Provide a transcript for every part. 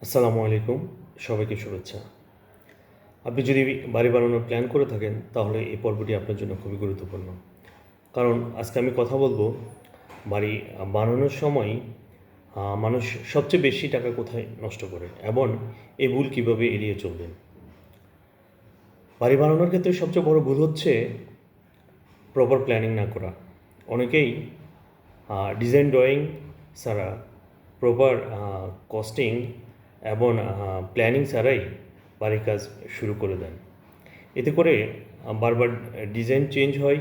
আসসালামু আলাইকুম, সবাইকে শুভেচ্ছা। আপনি যদি বাড়ি বানানোর প্ল্যান করে থাকেন তাহলে এই পর্বটি আপনার জন্য খুবই গুরুত্বপূর্ণ। কারণ আজকে আমি কথা বলবো বাড়ি বানানোর সময় মানুষ সবচেয়ে বেশি টাকা কোথায় নষ্ট করে এবং এই ভুল কীভাবে এড়িয়ে চলবেন। বাড়ি বানানোর ক্ষেত্রে সবচেয়ে বড় ভুল হচ্ছে প্রপার প্ল্যানিং না করা। অনেকেই ডিজাইন ড্রয়িং ছাড়া প্রপার কস্টিং এবং প্ল্যানিং ছাড়াই বাড়ির কাজ শুরু করে দেন। এতে করে বারবার ডিজাইন চেঞ্জ হয়,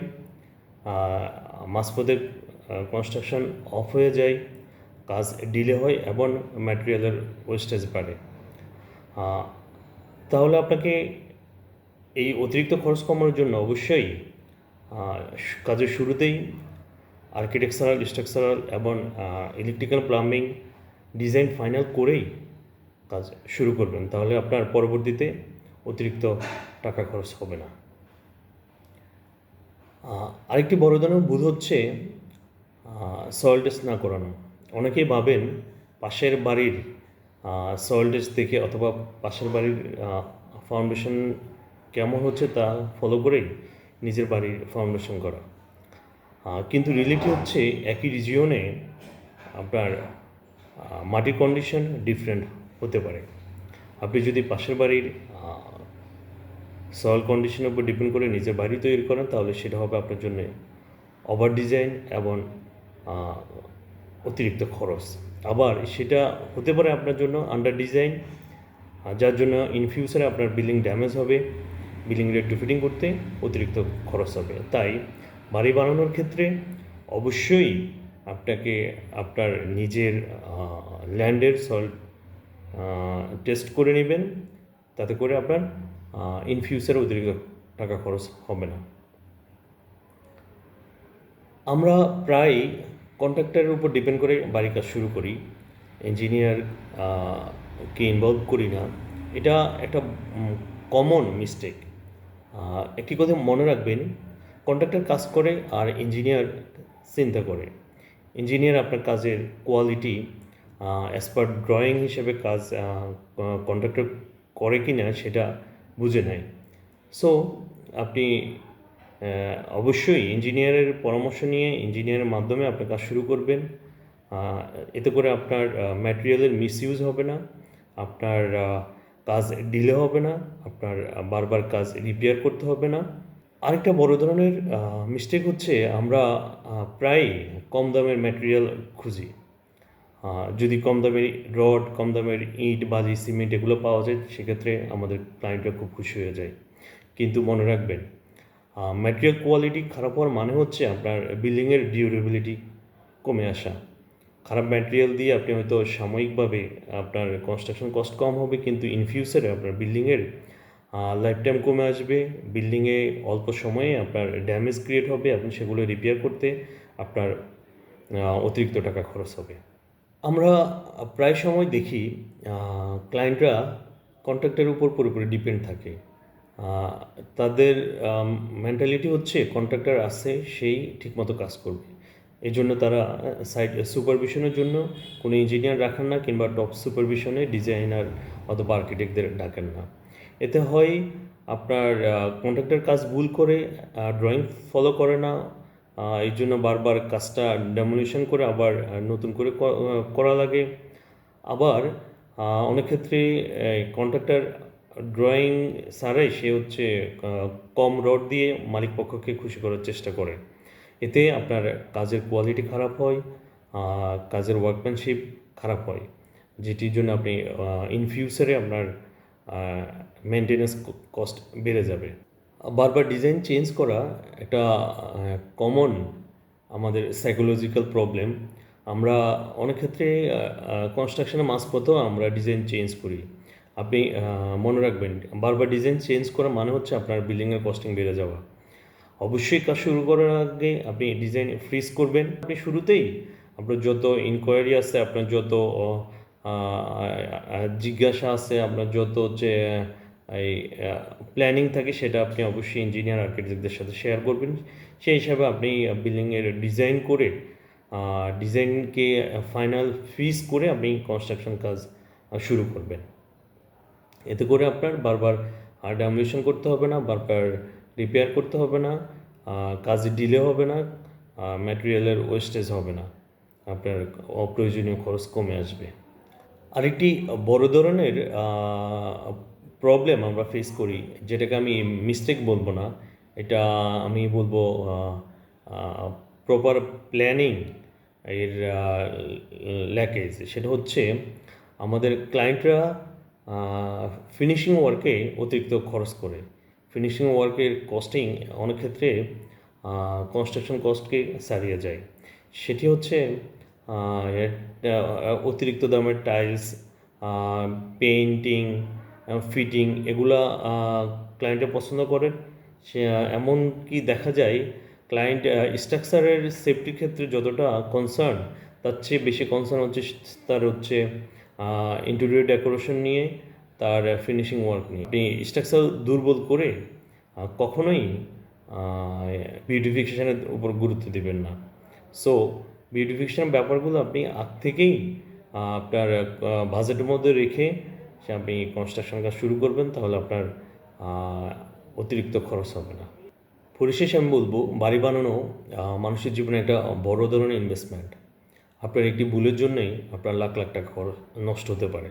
মাঝপথে কনস্ট্রাকশন অফ হয়ে যায়, কাজ ডিলে হয় এবং ম্যাটেরিয়ালের ওয়েস্টেজ বাড়ে। তাহলে আপনাকে এই অতিরিক্ত খরচ কমানোর জন্য অবশ্যই কাজের শুরুতেই আর্কিটেকচারাল, স্ট্রাকচারাল এবং ইলেকট্রিক্যাল, প্লাম্বিং ডিজাইন ফাইনাল করেই কাজ শুরু করবেন। তাহলে আপনার পরবর্তীতে অতিরিক্ত টাকা খরচ হবে না। আরেকটি বড় ধরনের ভুল হচ্ছে সয়েল টেস্ট না করানো। অনেকেই ভাবেন পাশের বাড়ির সয়েল টেস্ট দেখে অথবা পাশের বাড়ির ফাউন্ডেশন কেমন হচ্ছে তা ফলো করেই নিজের বাড়ির ফাউন্ডেশন করা। কিন্তু রিয়েলিটি হচ্ছে একই রিজিয়নে আপনার মাটির কন্ডিশন ডিফারেন্ট হতে পারে। আপনি যদি পাশের বাড়ির সয়েল কন্ডিশনের উপর ডিপেন্ড করে নিজের বাড়ি তৈরি করেন তাহলে সেটা হবে আপনার জন্য ওভার ডিজাইন এবং অতিরিক্ত খরচ। আবার সেটা হতে পারে আপনার জন্য আন্ডার ডিজাইন, যার জন্য ইন ফিউচারে আপনার বিল্ডিং ড্যামেজ হবে, বিল্ডিং রেট্রোফিটিং করতে অতিরিক্ত খরচ হবে। তাই বাড়ি বানানোর ক্ষেত্রে অবশ্যই আপনাকে আপনার নিজের ল্যান্ডের সয়েল টেস্ট করে নেবেন, তাতে করে আপনার ইন ফিউচারে অতিরিক্ত টাকা খরচ হবে না। আমরা প্রায় কন্ট্রাক্টরের উপর ডিপেন্ড করে বাড়ির কাজ শুরু করি, ইঞ্জিনিয়ার কে ইনভলভ করি না। এটা একটা কমন মিস্টেক। একটি কথা মনে রাখবেন, কন্ট্রাক্টর কাজ করে আর ইঞ্জিনিয়ার চিন্তা করে। ইঞ্জিনিয়ার আপনার কাজের কোয়ালিটি অ্যাজ পার ড্রয়িং হিসেবে কাজ কন্ট্রাক্টর করে কি না সেটা বুঝে নেয়। সো আপনি অবশ্যই ইঞ্জিনিয়ারের পরামর্শ নিয়ে ইঞ্জিনিয়ারের মাধ্যমে আপনার কাজ শুরু করবেন। এতে করে আপনার ম্যাটেরিয়ালের মিসইউজ হবে না, আপনার কাজ ডিলে হবে না, আপনার বারবার কাজ রিপেয়ার করতে হবে না। আরেকটা বড় ধরনের মিস্টেক হচ্ছে আমরা প্রায় কম দামের ম্যাটেরিয়াল খুঁজি। যদি কম দামের রড, কম দামের ইট, বালি, সিমেন্ট এগুলো পাওয়া যায় সেক্ষেত্রে আমাদের ক্লায়েন্টরা খুব খুশি হয়ে যায়। কিন্তু মনে রাখবেন, ম্যাটেরিয়াল কোয়ালিটি খারাপ হওয়ার মানে হচ্ছে আপনার বিল্ডিংয়ের ডিউরেবিলিটি কমে আসা। খারাপ ম্যাটেরিয়াল দিয়ে আপনি হয়তো সাময়িকভাবে আপনার কনস্ট্রাকশন কস্ট কম হবে, কিন্তু ইন ফিউচারে আপনার বিল্ডিংয়ের লাইফ টাইম কমে আসবে, বিল্ডিংয়ে অল্প সময়ে আপনার ড্যামেজ ক্রিয়েট হবে এবং সেগুলো রিপেয়ার করতে আপনার অতিরিক্ত টাকা খরচ হবে। আমরা প্রায় সময় দেখি ক্লায়েন্টরা কন্ট্রাক্টের উপর পুরোপুরি ডিপেন্ড থাকে। তাদের মেন্টালিটি হচ্ছে কন্ট্রাক্টর আছে সেই ঠিকমতো কাজ করবে। এই জন্য তারা সাইট সুপারভিশনের জন্য কোনো ইঞ্জিনিয়ার রাখেন না, কিংবা টপ সুপারভিশনে ডিজাইনার অথবা আর্কিটেক্টদের ডাকেন না। এতে হয় আপনার কন্ট্রাক্টর কাজ ভুল করে, ড্রয়িং ফলো করে না, এই জন্য বারবার কাজটা ডেমোলিশন করে আবার নতুন করে করা লাগে। আবার অনেক ক্ষেত্রে কন্ট্রাক্টর ড্রয়িং ছাড়াই সে হচ্ছে কম রড দিয়ে মালিক পক্ষকে খুশি করার চেষ্টা করে। এতে আপনার কাজের কোয়ালিটি খারাপ হয়, কাজের ওয়ার্কম্যানশিপ খারাপ হয়, যেটির জন্য আপনি ইন ফিউচারে আপনার মেনটেন্যান্স কস্ট বেড়ে যাবে। বারবার ডিজাইন চেঞ্জ করা একটা কমন আমাদের সাইকোলজিক্যাল প্রবলেম। আমরা অনেক ক্ষেত্রে কনস্ট্রাকশনের মাঝপথেও আমরা ডিজাইন চেঞ্জ করি। আপনি মনে রাখবেন, বারবার ডিজাইন চেঞ্জ করা মানে হচ্ছে আপনার বিল্ডিংয়ের কস্টিং বেড়ে যাওয়া। অবশ্যই কাজ শুরু করার আগে আপনি ডিজাইন ফ্রিজ করবেন। আপনি শুরুতেই আপনার যত ইনকোয়ারি আছে, আপনার যত জিজ্ঞাসা আছে, আপনার যত হচ্ছে এই প্ল্যানিং থাকে সেটা আপনি অবশ্যই ইঞ্জিনিয়ার, আর্কিটেক্টদের সাথে শেয়ার করবেন। সেই হিসাবে আপনি বিল্ডিংয়ের ডিজাইন করে ডিজাইনকে ফাইনাল ফ্রিজ করে আপনি কনস্ট্রাকশন কাজ শুরু করবেন। এতে করে আপনার বারবার ডেমোলিশন করতে হবে না, বারবার রিপেয়ার করতে হবে না, কাজে ডিলে হবে না, ম্যাটেরিয়ালের ওয়েস্টেজ হবে না, আপনার অপ্রয়োজনীয় খরচ কমে আসবে। আরেকটি বড় ধরনের প্রবলেম আমরা ফেস করি, যেটাকে আমি মিস্টেক বলবো না, এটা আমি বলবো প্রপার প্ল্যানিং এর ল্যাকেজ। সেটা হচ্ছে আমাদের ক্লায়েন্টরা ফিনিশিং ওয়ার্কে অতিরিক্ত খরচ করে। ফিনিশিং ওয়ার্কের কস্টিং অনেক ক্ষেত্রে কনস্ট্রাকশন কস্টকে ছাড়িয়ে যায়। সেটি হচ্ছে অতিরিক্ত দামের টাইলস, পেইন্টিং, ফিটিং, এগুলা ক্লায়েন্টরা পছন্দ করেন। সে এমনকি দেখা যায় ক্লায়েন্ট স্ট্রাকচারের সেফটির ক্ষেত্রে যতটা কনসার্ন, তার চেয়ে বেশি কনসার্ন হচ্ছে তার হচ্ছে ইন্টেরিয়র ডেকোরেশন নিয়ে, তার ফিনিশিং ওয়ার্ক নিয়ে। আপনি স্ট্রাকচার দুর্বল করে কখনোই বিউটিফিকেশনের উপর গুরুত্ব দেবেন না। সো বিউটিফিকেশনের ব্যাপারগুলো আপনি আগ থেকেই আপনার বাজেটের মধ্যে রেখে আপনি কনস্ট্রাকশন কাজ শুরু করবেন, তাহলে আপনার অতিরিক্ত খরচ হবে না। পরিশেষে আমি বলবো, বাড়ি বানানো মানুষের জীবনে একটা বড় ধরনের ইনভেস্টমেন্ট। আপনার একটি ভুলের জন্যই আপনার লাখ লাখ টাকা খরচ নষ্ট হতে পারে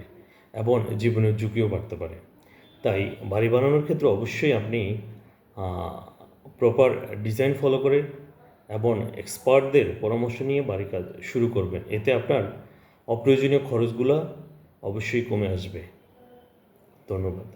এবং জীবনের ঝুঁকিও বাড়তে পারে। তাই বাড়ি বানানোর ক্ষেত্রে অবশ্যই আপনি প্রপার ডিজাইন ফলো করে এবং এক্সপার্টদের পরামর্শ নিয়ে বাড়ি কাজ শুরু করবেন। এতে আপনার অপ্রয়োজনীয় খরচগুলো অবশ্যই কমে আসবে। ধন্যবাদ।